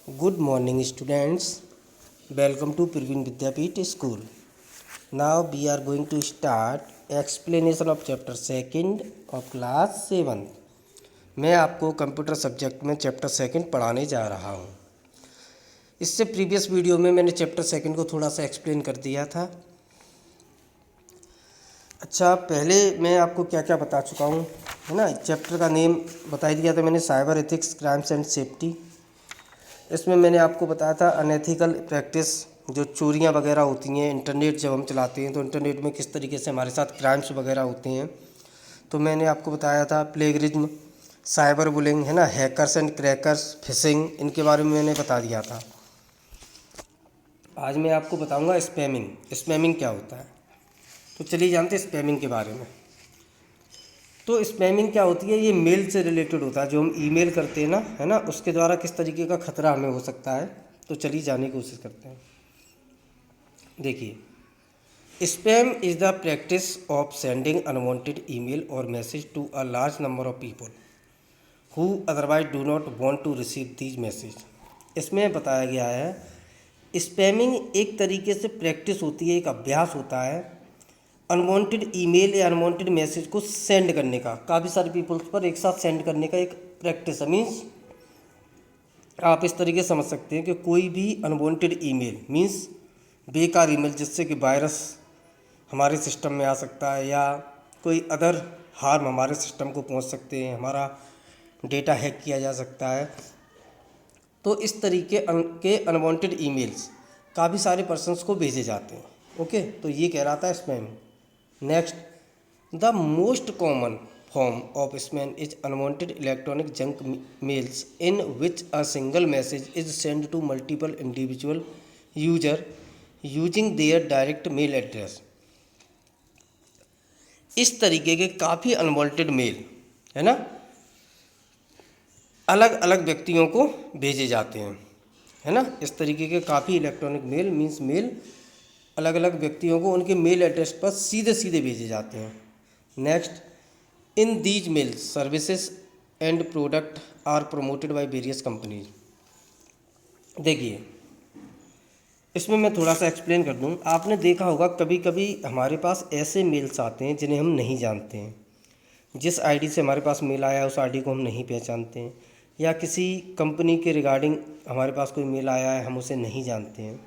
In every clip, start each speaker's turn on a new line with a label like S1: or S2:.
S1: Good morning, students. Welcome to Praveen Vidyapeeth School. Now we are going to start explanation of chapter second of class 7. मैं आपको computer subject में chapter second पढ़ाने जा रहा हूँ। इससे प्रीवियस वीडियो में मैंने चैप्टर सेकंड को थोड़ा सा एक्सप्लेन कर दिया था। अच्छा, पहले मैं आपको क्या क्या बता चुका हूँ, है ना। चैप्टर का नेम बता ही दिया था मैंने, cyber ethics, crimes and safety. इसमें मैंने आपको बताया था अनएथिकल प्रैक्टिस, जो चोरियां वगैरह होती हैं इंटरनेट जब हम चलाते हैं तो इंटरनेट में किस तरीके से हमारे साथ क्राइम्स वगैरह होते हैं। तो मैंने आपको बताया था प्लेगरिज्म, साइबर बुलिंग, है ना, हैकर्स एंड क्रैकर्स, फिशिंग, इनके बारे में मैंने बता दिया था। आज मैं आपको बताऊंगा स्पैमिंग। स्पैमिंग क्या होता है, तो चलिए जानते हैं स्पैमिंग के बारे में। तो स्पैमिंग क्या होती है, ये मेल से रिलेटेड होता है। जो हम ईमेल करते हैं ना, है ना, उसके द्वारा किस तरीके का खतरा हमें हो सकता है। तो चलिए जानने की कोशिश करते हैं। देखिए, spam is the practice of sending unwanted email और message to a large number of people who otherwise do not want to receive these message. इसमें बताया गया है स्पैमिंग एक तरीके से प्रैक्टिस होती है, एक अभ्यास होता है अनवांटेड ईमेल या अनवांटेड मैसेज को सेंड करने का, काफ़ी सारे पीपल्स पर एक साथ सेंड करने का एक प्रैक्टिस है। मीन्स आप इस तरीके से समझ सकते हैं कि कोई भी अनवांटेड ईमेल मीन्स बेकार ईमेल, जिससे कि वायरस हमारे सिस्टम में आ सकता है या कोई अदर हार्म हमारे सिस्टम को पहुंच सकते हैं, हमारा डेटा हैक किया जा सकता है। तो इस तरीके के अनवांटेड ईमेल्स काफ़ी सारे पर्सन्स को भेजे जाते हैं। ओके, तो ये कह रहा था spam. Next, the most common form of spam is unwanted electronic junk mails in which a single message is send to multiple individual user using their direct mail address. इस तरीके के काफ़ी अनवांटेड मेल, है ना, अलग अलग व्यक्तियों को भेजे जाते हैं, है ना। इस तरीके के काफ़ी इलेक्ट्रॉनिक मेल मीन्स मेल अलग अलग व्यक्तियों को उनके मेल एड्रेस पर सीधे सीधे भेजे जाते हैं। Next, in these mail services and product are promoted by various companies. देखिए, इसमें मैं थोड़ा सा एक्सप्लेन कर दूं। आपने देखा होगा कभी कभी हमारे पास ऐसे मेल्स आते हैं जिन्हें हम नहीं जानते हैं। जिस आईडी से हमारे पास मेल आया है उस आईडी को हम नहीं पहचानते हैं, या किसी कंपनी के रिगार्डिंग हमारे पास कोई मेल आया है हम उसे नहीं जानते हैं।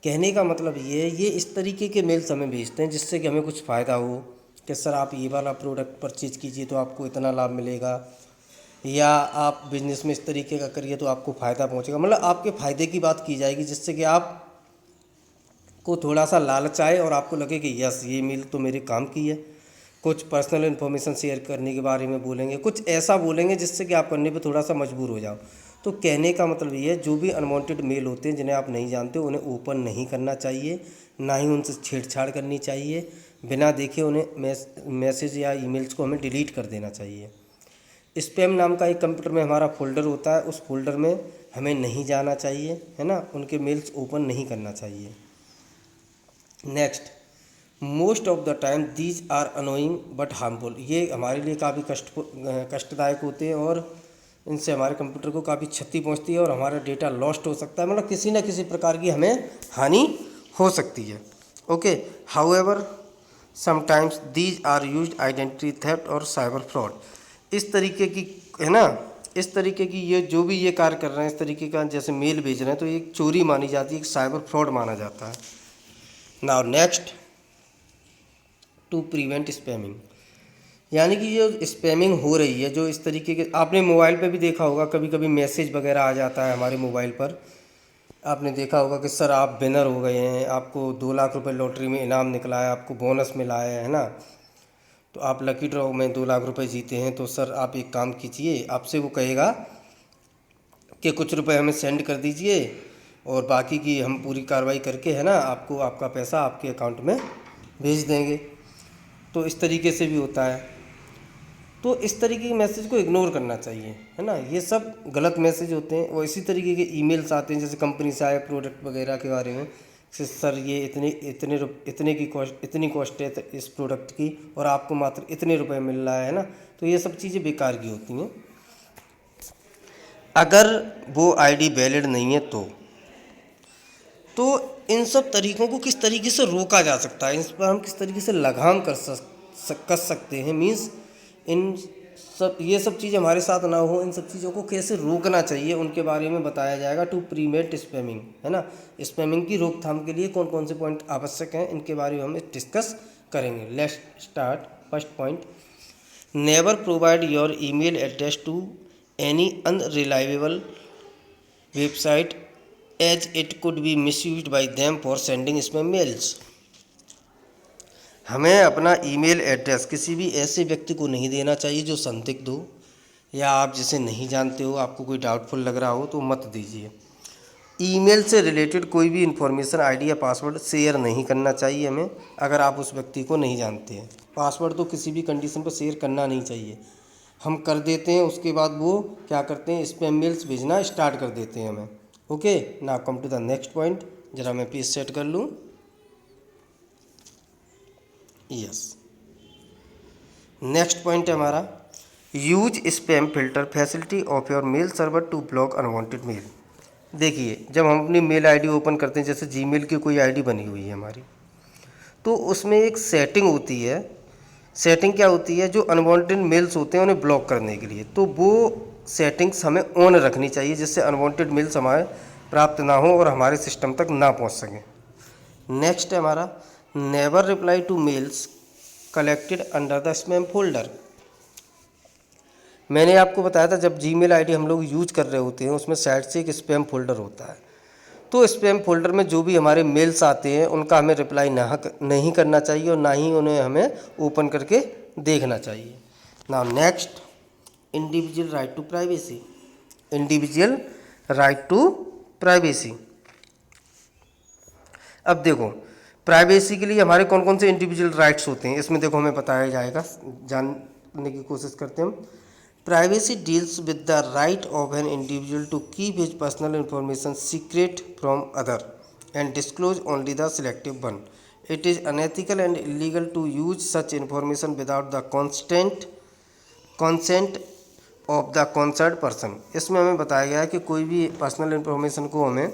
S1: कहने का मतलब ये है, ये इस तरीके के मेल्स हमें भेजते हैं जिससे कि हमें कुछ फ़ायदा हो कि सर आप ये वाला प्रोडक्ट परचेज़ कीजिए तो आपको इतना लाभ मिलेगा, या आप बिजनेस में इस तरीके का करिए तो आपको फ़ायदा पहुंचेगा। मतलब आपके फ़ायदे की बात की जाएगी जिससे कि आप को थोड़ा सा लालच आए और आपको लगे कि यस ये मेल तो मेरे काम की है। कुछ पर्सनल इन्फॉर्मेशन शेयर करने के बारे में बोलेंगे, कुछ ऐसा बोलेंगे जिससे कि आप करने पे थोड़ा सा मजबूर हो जाओ। तो कहने का मतलब ये है, जो भी अनवांटेड मेल होते हैं जिन्हें आप नहीं जानते उन्हें ओपन नहीं करना चाहिए, ना ही उनसे छेड़छाड़ करनी चाहिए। बिना देखे उन्हें मैसेज या ईमेल्स को हमें डिलीट कर देना चाहिए। स्पैम नाम का एक कंप्यूटर में हमारा फोल्डर होता है, उस फोल्डर में हमें नहीं जाना चाहिए, है ना, उनके मेल्स ओपन नहीं करना चाहिए। Next, most of the time these are annoying but harmful. ये हमारे लिए काफ़ी कष्टदायक होते हैं और इनसे हमारे कंप्यूटर को काफ़ी क्षति पहुंचती है और हमारा डेटा लॉस्ट हो सकता है। मतलब किसी न किसी प्रकार की हमें हानि हो सकती है। Okay, however sometimes these are used identity theft और साइबर फ्रॉड। इस तरीके की, है ना, इस तरीके की ये जो भी ये कार्य कर रहे हैं, इस तरीके का जैसे मेल भेज रहे हैं, तो ये एक चोरी मानी जाती है, एक साइबर फ्रॉड माना जाता है। Now next, to prevent spamming, यानी कि जो स्पैमिंग हो रही है, जो इस तरीके के आपने मोबाइल पे भी देखा होगा, कभी कभी मैसेज वगैरह आ जाता है हमारे मोबाइल पर। आपने देखा होगा कि सर आप विनर हो गए हैं, आपको 2 लाख रुपए लॉटरी में इनाम निकला है, आपको बोनस मिला है ना, तो आप लकी ड्रॉ में 2 लाख रुपए जीते हैं, तो सर आप एक काम कीजिए, आपसे वो कहेगा कि कुछ रुपए हमें सेंड कर दीजिए और बाकी की हम पूरी कार्रवाई करके, है ना, आपको आपका पैसा आपके अकाउंट में भेज देंगे। तो इस तरीके से भी होता है। तो इस तरीके के मैसेज को इग्नोर करना चाहिए, है ना। ये सब गलत मैसेज होते हैं। और इसी तरीके के ईमेल्स आते हैं जैसे कंपनी से आए प्रोडक्ट वगैरह के बारे में, सर ये इतने की कॉस्ट, इतनी कॉस्ट है इस प्रोडक्ट की और आपको मात्र इतने रुपए मिल रहा है ना। तो ये सब चीज़ें बेकार की होती हैं। अगर वो आईडी वैलिड नहीं है तो इन सब तरीक़ों को किस तरीके से रोका जा सकता है, इस पर हम किस तरीके से लगाम कर सकते हैं, मीन्स इन सब ये सब चीज़ हमारे साथ ना हो, इन सब चीज़ों को कैसे रोकना चाहिए उनके बारे में बताया जाएगा। टू प्रीवेंट स्पैमिंग, है ना, स्पैमिंग की रोकथाम के लिए कौन कौन से पॉइंट आवश्यक हैं, इनके बारे में हम डिस्कस करेंगे। Let's start. First point, never provide your email address to any unreliable website as it could be misused by them for sending spam mails. हमें अपना ईमेल एड्रेस किसी भी ऐसे व्यक्ति को नहीं देना चाहिए जो संदिग्ध हो या आप जिसे नहीं जानते हो, आपको कोई डाउटफुल लग रहा हो तो मत दीजिए। ईमेल से रिलेटेड कोई भी इंफॉर्मेशन, आईडी या पासवर्ड शेयर नहीं करना चाहिए हमें, अगर आप उस व्यक्ति को नहीं जानते हैं। पासवर्ड तो किसी भी कंडीशन पर शेयर करना नहीं चाहिए, हम कर देते हैं उसके बाद वो क्या करते हैं, स्पैम मेल्स भेजना स्टार्ट कर देते हैं हमें। Okay, now come to the next point. जरा मैं पेज सेट कर लूँ। यस, नेक्स्ट पॉइंट है हमारा, use spam filter facility of your mail server to block unwanted mail. देखिए, जब हम अपनी मेल आईडी ओपन करते हैं, जैसे जीमेल की कोई आईडी बनी हुई है हमारी, तो उसमें एक सेटिंग होती है। सेटिंग क्या होती है, जो अनवांटेड मेल्स होते हैं उन्हें ब्लॉक करने के लिए, तो वो सेटिंग्स हमें ऑन रखनी चाहिए, जिससे अनवांटेड मेल्स हमारे प्राप्त ना हो और हमारे सिस्टम तक ना पहुंच सकें। नेक्स्ट है हमारा, never reply to mails collected under the spam folder. मैंने आपको बताया था, जब जीमेल आईडी हम लोग यूज कर रहे होते हैं उसमें साइड से एक स्पैम फोल्डर होता है, तो स्पैम फोल्डर में जो भी हमारे मेल्स आते हैं उनका हमें रिप्लाई नहीं करना चाहिए और ना ही उन्हें हमें ओपन करके देखना चाहिए। Now next, individual right to privacy. Individual right to privacy. अब देखो, प्राइवेसी के लिए हमारे कौन कौन से इंडिविजुअल राइट्स होते हैं, इसमें देखो हमें बताया जाएगा, जानने की कोशिश करते हैं हम। Privacy deals with the right of an individual to keep his personal information secret from other and disclose only the selective one. It is unethical and illegal to use such information without the consent of the concern person. इसमें हमें बताया गया है कि कोई भी personal information को हमें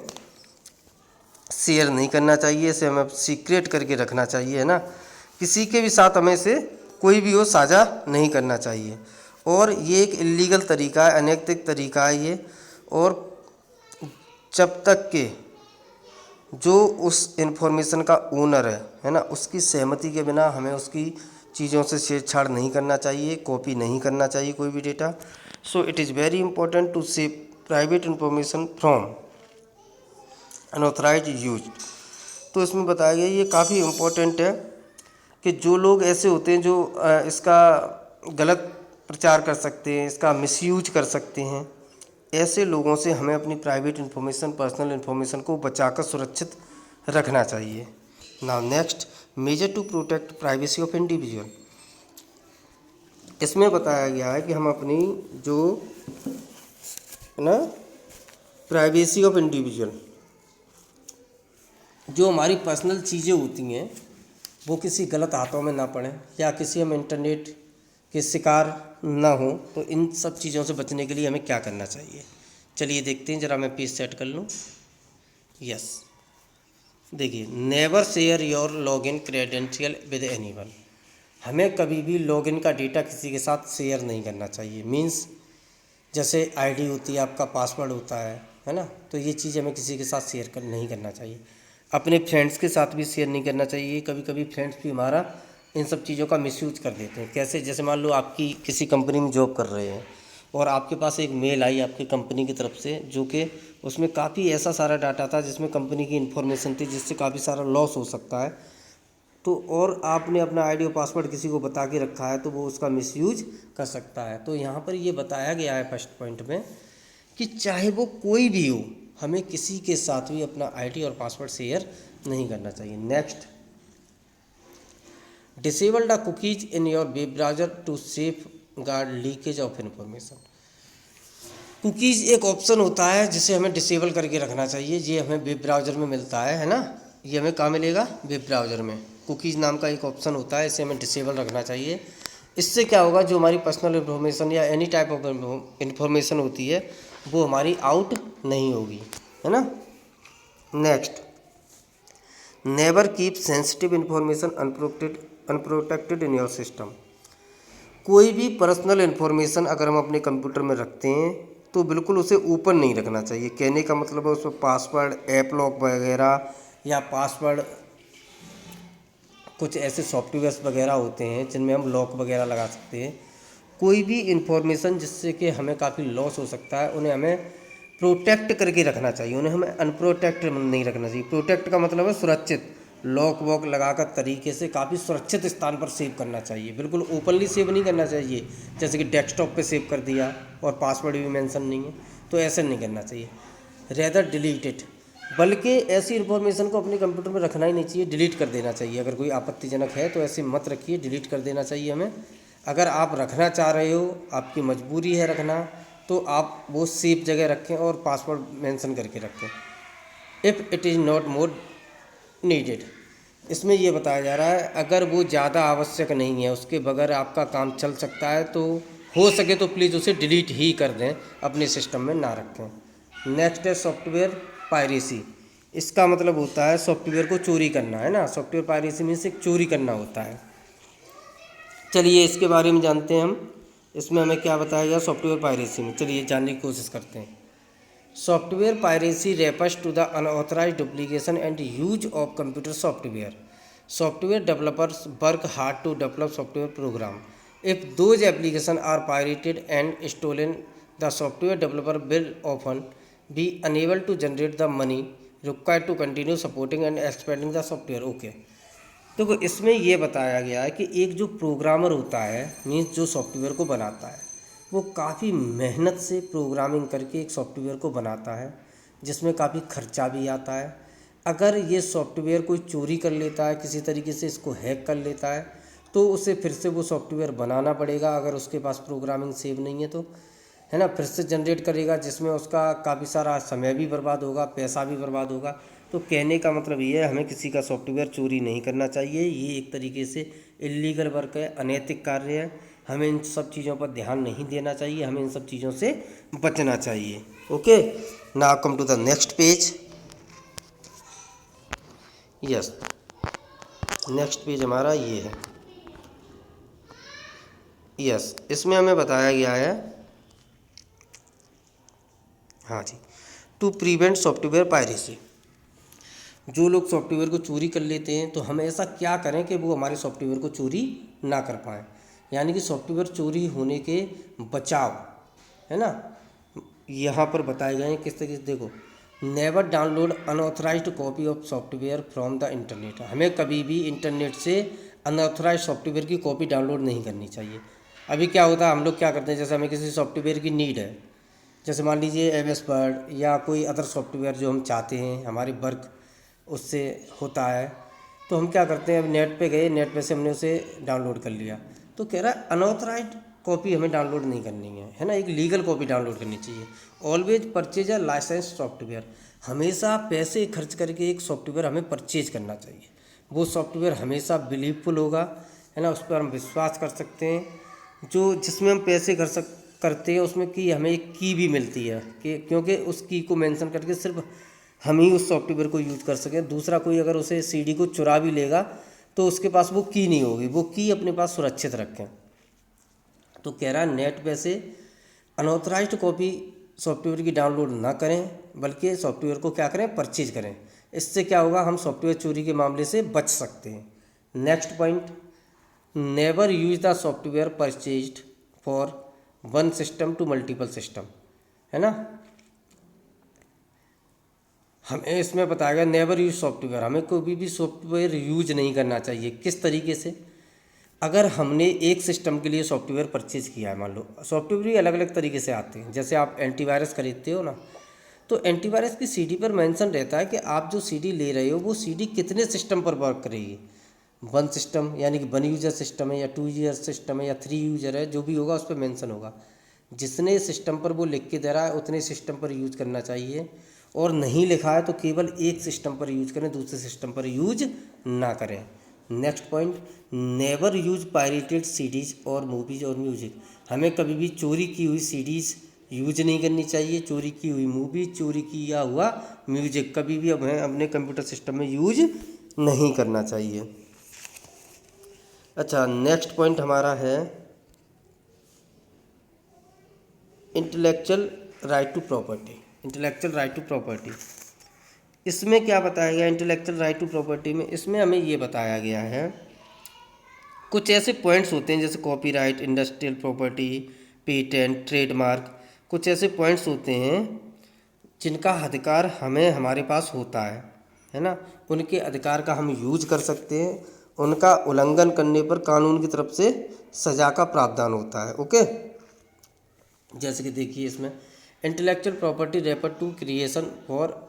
S1: शेयर नहीं करना चाहिए, इसे हमें सीक्रेट करके रखना चाहिए, है ना, किसी के भी साथ हमें इसे कोई भी हो साझा नहीं करना चाहिए। और ये एक इलीगल तरीका है, अनैतिक तरीका है ये, और जब तक के जो उस इंफॉर्मेशन का ओनर है ना, उसकी सहमति के बिना हमें उसकी चीज़ों से छेड़छाड़ नहीं करना चाहिए, कॉपी नहीं करना चाहिए कोई भी data. So it is very important to save private information from unauthorised use. तो इसमें बताया गया, ये काफ़ी इम्पोर्टेंट है कि जो लोग ऐसे होते हैं जो इसका गलत प्रचार कर सकते हैं, इसका मिसयूज कर सकते हैं, ऐसे लोगों से हमें अपनी प्राइवेट इन्फॉर्मेशन, पर्सनल इन्फॉर्मेशन को बचाकर सुरक्षित रखना चाहिए। Now next, measure to protect privacy of individual. इसमें बताया गया है कि हम अपनी जो ना प्राइवेसी ऑफ इंडिविजुअल, जो हमारी पर्सनल चीज़ें होती हैं वो किसी गलत हाथों में ना पड़ें या किसी हम इंटरनेट के शिकार ना हो, तो इन सब चीज़ों से बचने के लिए हमें क्या करना चाहिए, चलिए देखते हैं। ज़रा मैं पेज सेट कर लूँ। यस, देखिए, never share your login credential with anyone. हमें कभी भी लॉगिन का डेटा किसी के साथ शेयर नहीं करना चाहिए। मीन्स जैसे आईडी होती है, आपका पासवर्ड होता है ना, तो ये चीज़ हमें किसी के साथ शेयर नहीं करना चाहिए। अपने फ्रेंड्स के साथ भी शेयर नहीं करना चाहिए। कभी कभी फ्रेंड्स भी हमारा इन सब चीज़ों का मिसयूज कर देते हैं। कैसे, जैसे मान लो आपकी किसी कंपनी में जॉब कर रहे हैं और आपके पास एक मेल आई आपकी कंपनी की तरफ से, जो कि उसमें काफ़ी ऐसा सारा डाटा था जिसमें कंपनी की इन्फॉर्मेशन थी, जिससे काफ़ी सारा लॉस हो सकता है। तो और आपने अपना आईडी और पासवर्ड किसी को बता के रखा है, तो वो उसका मिसयूज कर सकता है। तो यहाँ पर ये बताया गया है फर्स्ट पॉइंट में कि चाहे वो कोई भी हो, हमें किसी के साथ भी अपना आईडी और पासवर्ड शेयर नहीं करना चाहिए। Next, disable the cookies in your web browser to safeguard leakage of information. Cookies एक ऑप्शन होता है जिसे हमें डिसेबल करके रखना चाहिए। ये हमें वेब ब्राउज़र में मिलता है ना, ये हमें कहाँ मिलेगा, वेब ब्राउज़र में। कुकीज़ नाम का एक ऑप्शन होता है, इसे हमें डिसेबल रखना चाहिए। इससे क्या होगा, जो हमारी पर्सनल इन्फॉर्मेशन या एनी टाइप ऑफ इन्फॉर्मेशन होती है वो हमारी आउट नहीं होगी, है ना। Next, never keep sensitive information unprotected in your system. कोई भी पर्सनल इन्फॉर्मेशन अगर हम अपने कंप्यूटर में रखते हैं तो बिल्कुल उसे ओपन नहीं रखना चाहिए। कहने का मतलब है उसमें पासवर्ड, ऐप लॉक वगैरह या पासवर्ड, कुछ ऐसे सॉफ्टवेयर्स वगैरह होते हैं जिनमें हम लॉक वगैरह लगा सकते हैं। कोई भी इंफॉर्मेशन जिससे कि हमें काफ़ी लॉस हो सकता है उन्हें हमें प्रोटेक्ट करके रखना चाहिए, उन्हें हमें अनप्रोटेक्ट नहीं रखना चाहिए। प्रोटेक्ट का मतलब है सुरक्षित, लॉक वॉक लगाकर तरीके से काफ़ी सुरक्षित स्थान पर सेव करना चाहिए। बिल्कुल ओपनली सेव नहीं करना चाहिए, जैसे कि डेस्कटॉप पे सेव कर दिया और पासवर्ड भी मेंशन नहीं है, तो ऐसे नहीं करना चाहिए। रेदर डिलीट इट, बल्कि ऐसी इन्फॉर्मेशन को अपने कंप्यूटर में रखना ही नहीं चाहिए, डिलीट कर देना चाहिए। अगर कोई आपत्तिजनक है तो ऐसे मत रखिए, डिलीट कर देना चाहिए हमें। अगर आप रखना चाह रहे हो, आपकी मजबूरी है रखना, तो आप वो सेफ जगह रखें और पासवर्ड मेंशन करके रखें। If it is not more needed, इसमें ये बताया जा रहा है अगर वो ज़्यादा आवश्यक नहीं है, उसके बगैर आपका काम चल सकता है, तो हो सके तो प्लीज़ उसे डिलीट ही कर दें, अपने सिस्टम में ना रखें। नेक्स्ट है सॉफ्टवेयर पायरेसी। इसका मतलब होता है सॉफ्टवेयर को चोरी करना, है ना। सॉफ्टवेयर पायरेसी मीन्स एक चोरी करना होता है। चलिए इसके बारे में जानते हैं हम, इसमें हमें क्या बताया गया सॉफ्टवेयर पायरेसी में, चलिए जानने की कोशिश करते हैं। Software piracy refers to the unauthorized duplication and use of computer software. Software developers work hard to develop software program. If those applications are pirated and stolen, the software developer will often be unable to generate the money required to continue supporting and expanding the software. Okay. तो इसमें ये बताया गया है कि एक जो programmer होता है, मीन्स जो सॉफ्टवेयर को बनाता है, वो काफ़ी मेहनत से प्रोग्रामिंग करके एक सॉफ्टवेयर को बनाता है, जिसमें काफ़ी खर्चा भी आता है। अगर ये सॉफ्टवेयर कोई चोरी कर लेता है, किसी तरीके से इसको हैक कर लेता है, तो उसे फिर से वो सॉफ्टवेयर बनाना पड़ेगा। अगर उसके पास प्रोग्रामिंग सेव नहीं है तो, है ना, फिर से जनरेट करेगा, जिसमें उसका काफ़ी सारा समय भी बर्बाद होगा, पैसा भी बर्बाद होगा। तो कहने का मतलब ये है, हमें किसी का सॉफ्टवेयर चोरी नहीं करना चाहिए। ये एक तरीके से इल्लीगल वर्क है, अनैतिक कार्य है। हमें इन सब चीज़ों पर ध्यान नहीं देना चाहिए, हमें इन सब चीज़ों से बचना चाहिए। Okay, now come to the next page. Yes, next page हमारा ये है। यस, इसमें हमें बताया गया है, हाँ जी, टू प्रिवेंट सॉफ्टवेयर पायरेसी। जो लोग सॉफ्टवेयर को चोरी कर लेते हैं तो हम ऐसा क्या करें कि वो हमारे सॉफ्टवेयर को चोरी ना कर पाएँ, यानी कि सॉफ्टवेयर चोरी होने के बचाव, है ना। यहाँ पर बताए गए हैं किस तरीके से, देखो, never download unauthorised copy of software from the internet. हमें कभी भी इंटरनेट से अनऑथराइज सॉफ्टवेयर की कॉपी डाउनलोड नहीं करनी चाहिए। अभी क्या होता है, हम लोग क्या करते हैं, जैसे हमें किसी सॉफ्टवेयर की नीड है, जैसे मान लीजिए MS वर्ड या कोई अदर सॉफ्टवेयर जो हम चाहते हैं, हमारी वर्क उससे होता है, तो हम क्या करते हैं, अब नेट पे गए, नेट पे से हमने उसे डाउनलोड कर लिया, तो कह रहा है अनऑथराइज्ड कॉपी हमें डाउनलोड नहीं करनी है ना, एक लीगल कॉपी डाउनलोड करनी चाहिए। Always purchase a licence software, हमेशा पैसे खर्च करके एक सॉफ्टवेयर हमें परचेज करना चाहिए। वो सॉफ्टवेयर हमेशा बिलीवफुल होगा, है ना, उस पर हम विश्वास कर सकते हैं। जो जिसमें हम पैसे करते हैं उसमें की हमें एक की भी मिलती है, कि क्योंकि उस की को मेंशन करके सिर्फ हम ही उस सॉफ्टवेयर को यूज कर सकें। दूसरा कोई अगर उसे CD को चुरा भी लेगा तो उसके पास वो की नहीं होगी, वो की अपने पास सुरक्षित रखें। तो कह रहा है नेट पे से अनऑथराइज्ड कॉपी सॉफ्टवेयर की डाउनलोड ना करें, बल्कि सॉफ्टवेयर को क्या करें, परचेज करें। इससे क्या होगा, हम सॉफ्टवेयर चोरी के मामले से बच सकते हैं। Next point, never use the software purchased for one system to multiple system, है ना। हमें इसमें बताया गया नेवर यूज सॉफ्टवेयर, हमें कोई भी सॉफ्टवेयर यूज नहीं करना चाहिए। किस तरीके से, अगर हमने एक सिस्टम के लिए सॉफ्टवेयर परचेज किया है, मान लो सॉफ्टवेयर भी अलग अलग तरीके से आते हैं, जैसे आप एंटीवायरस खरीदते हो ना, तो एंटीवायरस की CD पर मेंशन रहता है कि आप जो CD ले रहे हो वो CD कितने सिस्टम पर वर्क करेगी। वन सिस्टम यानी कि वन यूजर सिस्टम है, या 2 यूजर सिस्टम है, या 3 यूजर है, जो भी होगा उस पर मेंशन होगा। जितने सिस्टम पर वो लिख के दे रहा है उतने सिस्टम पर यूज करना चाहिए, और नहीं लिखा है तो केवल एक सिस्टम पर यूज करें, दूसरे सिस्टम पर यूज ना करें। Next point, never use pirated CDs और मूवीज़ और म्यूजिक, हमें कभी भी चोरी की हुई CDs यूज नहीं करनी चाहिए। चोरी की हुई मूवी, चोरी किया हुआ म्यूजिक कभी भी हमें अपने कंप्यूटर सिस्टम में यूज नहीं करना चाहिए। अच्छा, नेक्स्ट पॉइंट हमारा है intellectual right to property. Intellectual right to property, इसमें क्या बताया गया इंटेलेक्चुअल राइट टू प्रॉपर्टी में? इसमें हमें ये बताया गया है कुछ ऐसे पॉइंट्स होते हैं जैसे copyright, industrial property, patent, trademark, कुछ ऐसे पॉइंट्स होते हैं जिनका अधिकार हमें हमारे पास होता है ना। उनके अधिकार का हम यूज कर सकते हैं, उनका उल्लंघन करने पर कानून की तरफ से सज़ा का प्रावधान होता है। ओके, जैसे कि देखिए इसमें intellectual property refer to creation for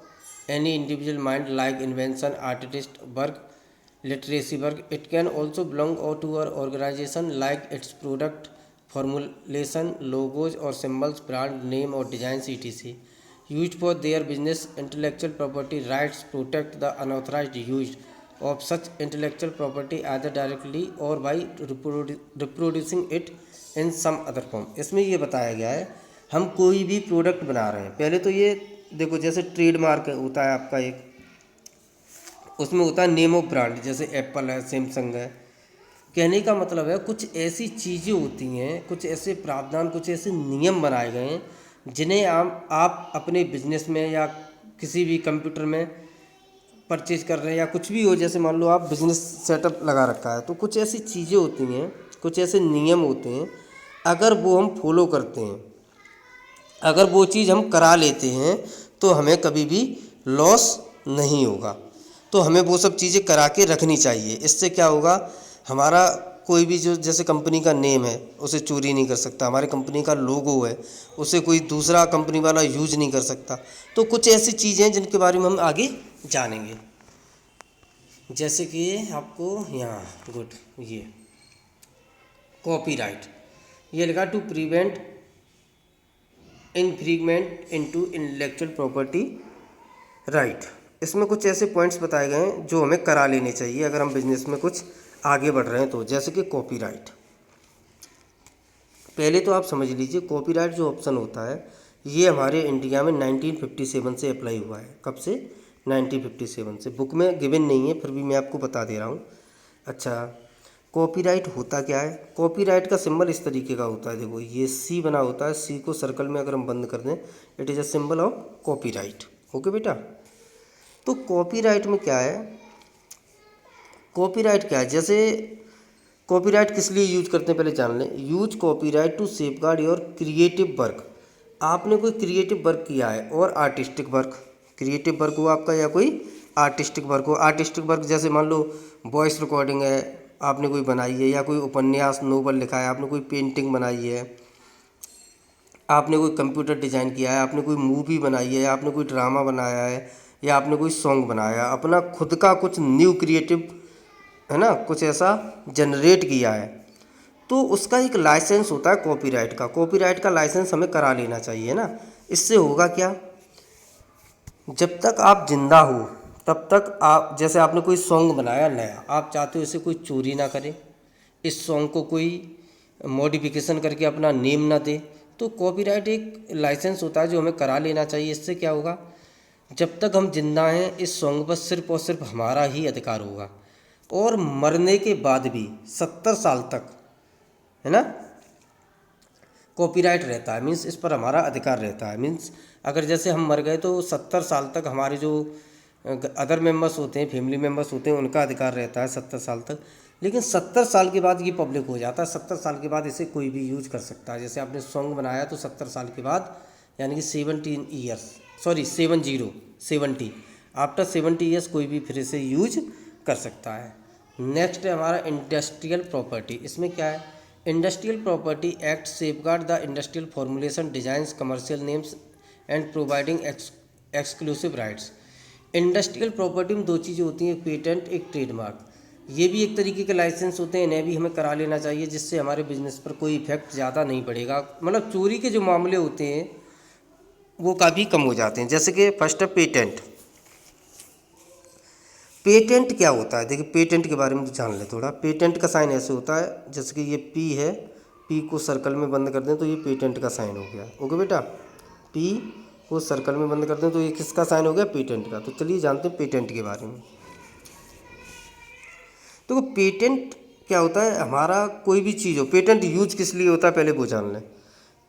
S1: any individual mind like invention, artist work, literacy work. It can also belong और to uh organization like its product, formulation, logos और सिम्बल्स, ब्रांड नेम और design etc. used for their business. Intellectual property rights protect the unauthorized use of such intellectual property either directly or by reproducing it in some other form. इसमें ये बताया गया है हम कोई भी प्रोडक्ट बना रहे हैं, पहले तो ये देखो जैसे ट्रेडमार्क होता है आपका एक, उसमें होता है नेम ऑफ ब्रांड, जैसे एप्पल है, सैमसंग है। कहने का मतलब है कुछ ऐसी चीज़ें होती हैं, कुछ ऐसे प्रावधान, कुछ ऐसे नियम बनाए गए हैं जिन्हें आप अपने बिजनेस में या किसी भी कंप्यूटर में परचेज कर रहे हैं या कुछ भी हो, जैसे मान लो आप बिजनेस सेटअप लगा रखा है, तो कुछ ऐसी चीज़ें होती हैं, कुछ ऐसे नियम होते हैं, अगर वो हम फॉलो करते हैं, अगर वो चीज़ हम करा लेते हैं तो हमें कभी भी लॉस नहीं होगा। तो हमें वो सब चीज़ें करा के रखनी चाहिए। इससे क्या होगा, हमारा कोई भी जो जैसे कंपनी का नेम है उसे चोरी नहीं कर सकता, हमारे कंपनी का लोगो है उसे कोई दूसरा कंपनी वाला यूज नहीं कर सकता। तो कुछ ऐसी चीज़ें हैं जिनके बारे में हम आगे जानेंगे, जैसे कि आपको यहाँ गुड ये कॉपीराइट, ये लिखा to prevent infringement into intellectual property right. इसमें कुछ ऐसे पॉइंट्स बताए गए हैं जो हमें करा लेने चाहिए अगर हम बिजनेस में कुछ आगे बढ़ रहे हैं तो। जैसे कि कॉपीराइट, पहले तो आप समझ लीजिए कॉपीराइट जो ऑप्शन होता है ये हमारे इंडिया में 1957 से अप्लाई हुआ है। कब से? 1957 से। बुक में गिवन नहीं है, फिर भी मैं आपको बता दे रहा हूँ। अच्छा, कॉपीराइट होता क्या है? कॉपीराइट का सिंबल इस तरीके का होता है, देखो ये सी बना होता है, सी को सर्कल में अगर हम बंद कर दें, it is a symbol of copyright. Okay बेटा, तो कॉपीराइट में क्या है, कॉपीराइट क्या है, जैसे कॉपीराइट किस लिए यूज करते हैं पहले जान लें। Use copyright to safeguard your creative work. आपने कोई क्रिएटिव वर्क किया है और आर्टिस्टिक वर्क, क्रिएटिव वर्क हो आपका या कोई आर्टिस्टिक वर्क हो। आर्टिस्टिक वर्क जैसे मान लो वॉइस रिकॉर्डिंग है आपने कोई बनाई है, या कोई उपन्यास नोवेल लिखा है, आपने कोई पेंटिंग बनाई है, आपने कोई कंप्यूटर डिज़ाइन किया है, आपने कोई मूवी बनाई है, आपने कोई ड्रामा बनाया है, या आपने कोई सॉन्ग बनाया, अपना खुद का कुछ न्यू क्रिएटिव है ना, कुछ ऐसा जनरेट किया है, तो उसका एक लाइसेंस होता है कॉपीराइट का। कॉपीराइट का लाइसेंस हमें करा लेना चाहिए ना। इससे होगा क्या, जब तक आप जिंदा हो तब तक आप, जैसे आपने कोई सॉन्ग बनाया नया, आप चाहते हो इसे कोई चोरी ना करे, इस सॉन्ग को कोई मॉडिफिकेशन करके अपना नेम ना दे, तो कॉपीराइट एक लाइसेंस होता है जो हमें करा लेना चाहिए। इससे क्या होगा, जब तक हम जिंदा हैं इस सॉन्ग पर सिर्फ और सिर्फ हमारा ही अधिकार होगा, और मरने के बाद भी 70 साल तक है ना कॉपीराइट रहता है, मीन्स इस पर हमारा अधिकार रहता है। मीन्स अगर जैसे हम मर गए तो 70 साल तक हमारे जो अदर मेंबर्स होते हैं, फैमिली मेंबर्स होते हैं, उनका अधिकार रहता है 70 साल तक। लेकिन 70 साल के बाद ये पब्लिक हो जाता है, 70 साल के बाद इसे कोई भी यूज कर सकता है। जैसे आपने सॉन्ग बनाया तो 70 साल के बाद, यानी कि 17 ईयर्स, सॉरी 70 आफ्टर 70 ईयर्स कोई भी फिर इसे यूज कर सकता है। नेक्स्ट है हमारा इंडस्ट्रियल प्रॉपर्टी। इसमें क्या है, industrial property act safeguard the industrial formulation, designs, commercial names and providing exclusive rights. Industrial property में दो चीज़ें होती हैं, एक पेटेंट, एक ट्रेडमार्क। ये भी एक तरीके के लाइसेंस होते हैं, इन्हें भी हमें करा लेना चाहिए, जिससे हमारे बिजनेस पर कोई इफेक्ट ज़्यादा नहीं पड़ेगा। मतलब चोरी के जो मामले होते हैं वो काफ़ी कम हो जाते हैं। जैसे कि फर्स्ट है पेटेंट। पेटेंट क्या होता है, देखिए पेटेंट के बारे में जान ले थोड़ा। पेटेंट का साइन ऐसे होता है, जैसे कि ये पी है पी को सर्कल में बंद कर दें तो ये पेटेंट का साइन हो गया। ओके बेटा, पी को सर्कल में बंद कर दें तो ये किसका साइन हो गया? पेटेंट का। तो चलिए जानते हैं पेटेंट के बारे में। तो पेटेंट क्या होता है? हमारा कोई भी चीज़ हो, पेटेंट यूज किस लिए होता है पहले वो जान लें।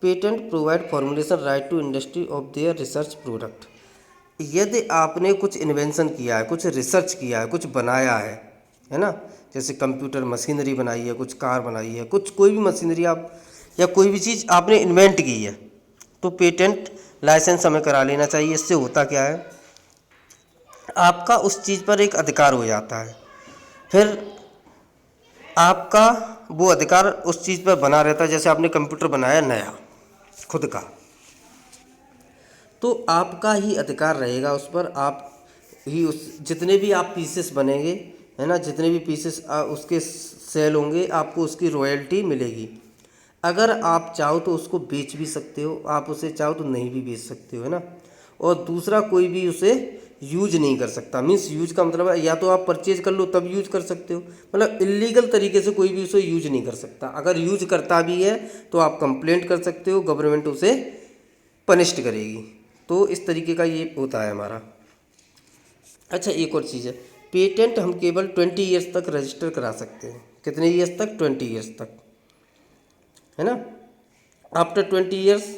S1: Patent provide formulation right to industry of their research product. यदि आपने कुछ इन्वेंशन किया है, कुछ रिसर्च किया है, कुछ बनाया है ना, जैसे कंप्यूटर मशीनरी बनाई है, कुछ कार बनाई है, कुछ कोई भी मशीनरी आप या कोई भी चीज़ आपने इन्वेंट की है, तो पेटेंट लाइसेंस हमें करा लेना चाहिए। इससे होता क्या है, आपका उस चीज़ पर एक अधिकार हो जाता है, फिर आपका वो अधिकार उस चीज़ पर बना रहता है। जैसे आपने कंप्यूटर बनाया नया खुद का, तो आपका ही अधिकार रहेगा उस पर। आप ही उस जितने भी आप पीसेस बनेंगे, है ना, जितने भी पीसेस उसके सेल होंगे, आपको उसकी रॉयल्टी मिलेगी। अगर आप चाहो तो उसको बेच भी सकते हो, आप उसे चाहो तो नहीं भी बेच सकते हो, है ना। और दूसरा कोई भी उसे यूज नहीं कर सकता। मीन्स यूज का मतलब है या तो आप परचेज कर लो तब यूज कर सकते हो, मतलब इलीगल तरीके से कोई भी उसे यूज नहीं कर सकता। अगर यूज करता भी है तो आप कंप्लेंट कर सकते हो, गवर्नमेंट उसे पनिश्ड करेगी। तो इस तरीके का ये होता है हमारा। अच्छा, एक और चीज़ है, पेटेंट हम केवल 20 ईयर्स तक रजिस्टर करा सकते हैं। कितने ईयर्स तक? 20 ईयर्स तक, है ना। आफ्टर 20 ईयर्स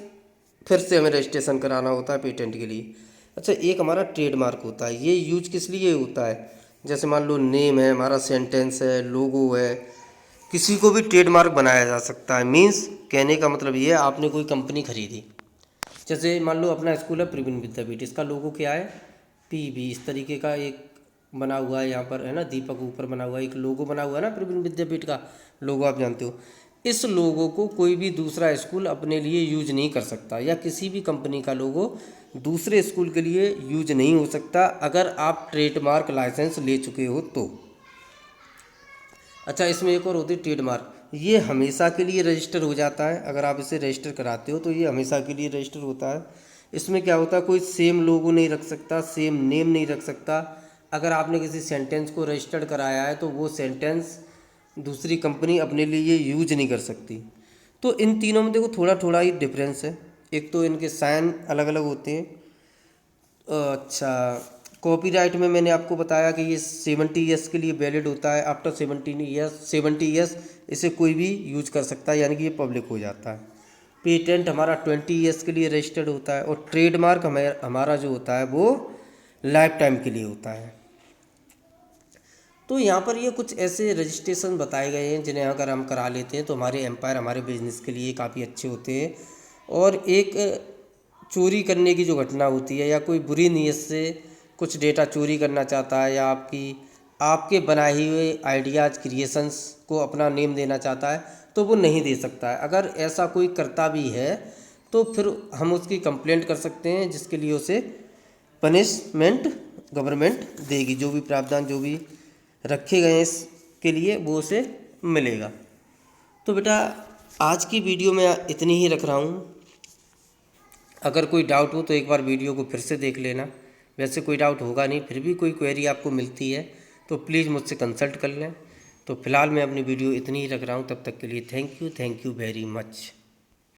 S1: फिर से हमें रजिस्ट्रेशन कराना होता है पेटेंट के लिए। अच्छा, एक हमारा ट्रेडमार्क होता है। ये यूज किस लिए होता है? जैसे मान लो नेम है हमारा, सेंटेंस है, लोगो है, किसी को भी ट्रेडमार्क बनाया जा सकता है। मीन्स कहने का मतलब ये है, आपने कोई कंपनी खरीदी, जैसे मान लो अपना स्कूल है प्रवीण विद्यापीठ, इसका लोगो क्या है? PV। इस तरीके का एक बना हुआ है यहाँ पर, है ना, दीपक ऊपर बना हुआ है, एक लोगो बना हुआ है ना प्रवीण विद्यापीठ का लोगो, आप जानते हो। इस लोगो को कोई भी दूसरा स्कूल अपने लिए यूज नहीं कर सकता, या किसी भी कंपनी का लोगो दूसरे स्कूल के लिए यूज नहीं हो सकता अगर आप ट्रेडमार्क लाइसेंस ले चुके हो तो। अच्छा, इसमें एक और होती है ट्रेडमार्क। ये हमेशा के लिए रजिस्टर हो जाता है। अगर आप इसे रजिस्टर कराते हो तो ये हमेशा के लिए रजिस्टर होता है। इसमें क्या होता है, कोई सेम लोगो नहीं रख सकता, सेम नेम नहीं रख सकता। अगर आपने किसी सेंटेंस को रजिस्टर्ड कराया है तो वो सेंटेंस दूसरी कंपनी अपने लिए यूज नहीं कर सकती। तो इन तीनों में देखो थोड़ा थोड़ा ही डिफरेंस है। एक तो इनके साइन अलग अलग होते हैं। अच्छा, कॉपीराइट में मैंने आपको बताया कि ये 70 ईयर्स के लिए वैलिड होता है। आफ्टर 70 ईयर्स इसे कोई भी यूज कर सकता है, यानी कि ये पब्लिक हो जाता है। पेटेंट हमारा 20 ईयर्स के लिए रजिस्टर्ड होता है, और ट्रेडमार्क हमारा जो होता है वो लाइफ टाइम के लिए होता है। तो यहाँ पर ये कुछ ऐसे रजिस्ट्रेशन बताए गए हैं जिन्हें अगर हम करा लेते हैं तो हमारे एम्पायर, हमारे बिजनेस के लिए काफ़ी अच्छे होते हैं। और एक चोरी करने की जो घटना होती है, या कोई बुरी नीयत से कुछ डेटा चोरी करना चाहता है, या आपके बनाए हुए आइडियाज़ क्रिएशंस को अपना नेम देना चाहता है, तो वो नहीं दे सकता है। अगर ऐसा कोई करता भी है तो फिर हम उसकी कंप्लेंट कर सकते हैं, जिसके लिए उसे पनिशमेंट गवर्नमेंट देगी। जो भी प्रावधान जो भी रखे गए हैं इसके लिए वो उसे मिलेगा। तो बेटा आज की वीडियो में इतनी ही रख रहा हूँ। अगर कोई डाउट हो तो एक बार वीडियो को फिर से देख लेना। वैसे कोई डाउट होगा नहीं, फिर भी कोई क्वेरी आपको मिलती है तो प्लीज़ मुझसे कंसल्ट कर लें। तो फिलहाल मैं अपनी वीडियो इतनी ही रख रहा हूँ। तब तक के लिए थैंक यू वेरी मच।